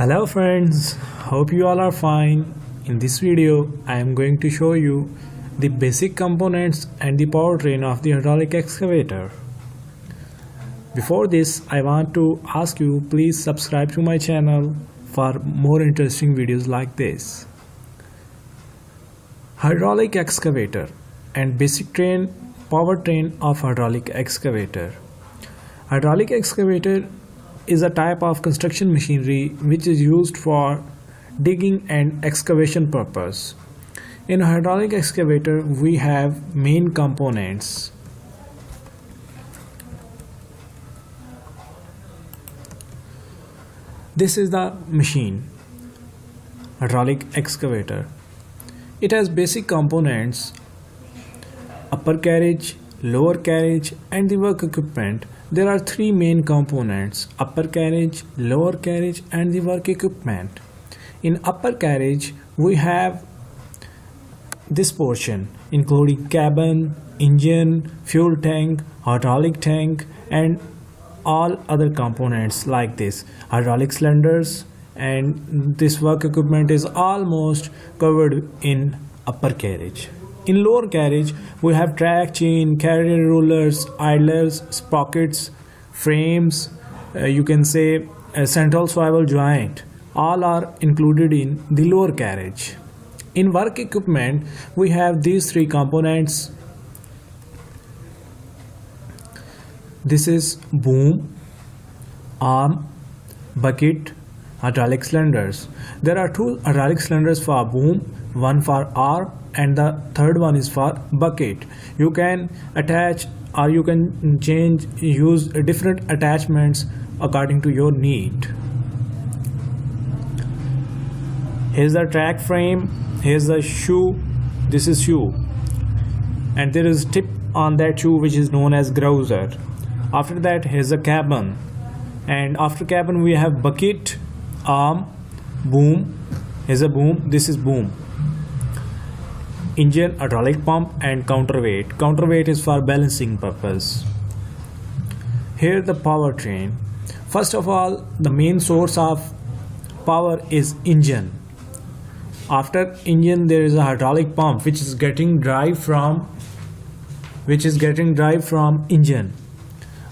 Hello friends, hope you all are fine. In this video, I am going to show you the basic components and the powertrain of the hydraulic excavator. Before this, I want to ask you please subscribe to my channel for more interesting videos like this. Hydraulic excavator and basic powertrain of hydraulic excavator. Hydraulic excavator is a type of construction machinery which is used for digging and excavation purpose. In a hydraulic excavator we have main components. This is the machine, hydraulic excavator. It has basic components: upper carriage, lower carriage and the work equipment. There are three main components: upper carriage, lower carriage and the work equipment. In upper carriage we have this portion including cabin, engine, fuel tank, hydraulic tank and all other components like this, hydraulic cylinders, and this work equipment is almost covered in upper carriage. In lower carriage we have track chain, carrier rollers, idlers, sprockets, frames, you can say a central swivel joint, all are included in the lower carriage. In work equipment we have these three components. This is boom, arm, bucket, hydraulic cylinders. There are two hydraulic cylinders for boom, one for arm and the third one is for bucket. You can attach or you can use different attachments according to your need. Here's the track frame, here's the shoe, this is shoe, and there is tip on that shoe which is known as grouser. After that here's the cabin, and after cabin we have bucket, arm, boom, here's a boom, this is boom, engine, hydraulic pump and counterweight. Counterweight is for balancing purpose. Here the powertrain. First of all, the main source of power is engine. After engine there is a hydraulic pump which is getting drive from engine.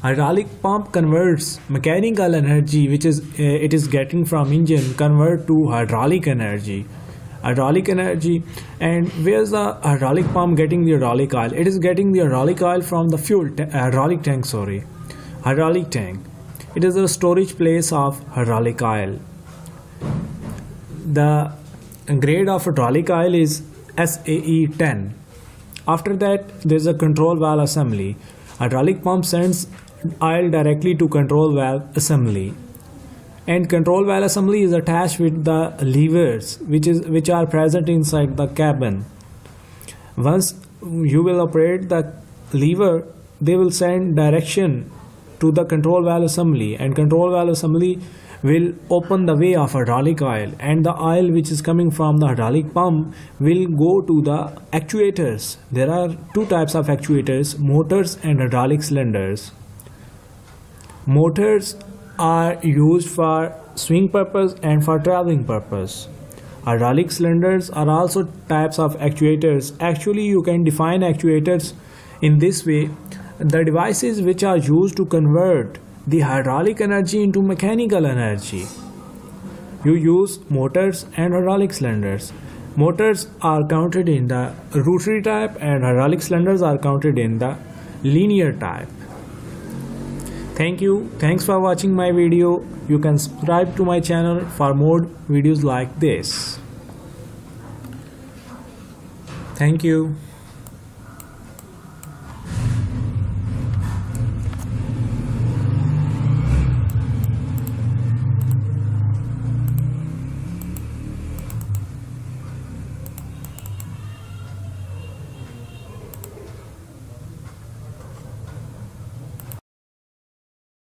Hydraulic pump converts mechanical energy which is getting from engine convert to hydraulic energy. And where's the hydraulic pump getting the hydraulic oil? It is getting the hydraulic oil from the hydraulic tank. It is the storage place of hydraulic oil. The grade of hydraulic oil is SAE 10. After that there is a control valve assembly. Hydraulic pump sends oil directly to control valve assembly, and control valve assembly is attached with the levers which are present inside the cabin. Once you will operate the lever, they will send direction to the control valve assembly, and control valve assembly will open the way of hydraulic oil, and the oil which is coming from the hydraulic pump will go to the actuators. There are two types of actuators: motors and hydraulic cylinders. Motors are used for swing purpose and for traveling purpose. Hydraulic cylinders are also types of actuators. Actually, you can define actuators in this way: the devices which are used to convert the hydraulic energy into mechanical energy. You use motors and hydraulic cylinders. Motors are counted in the rotary type and hydraulic cylinders are counted in the linear type. Thank you. Thanks for watching my video. You can subscribe to my channel for more videos like this. Thank you.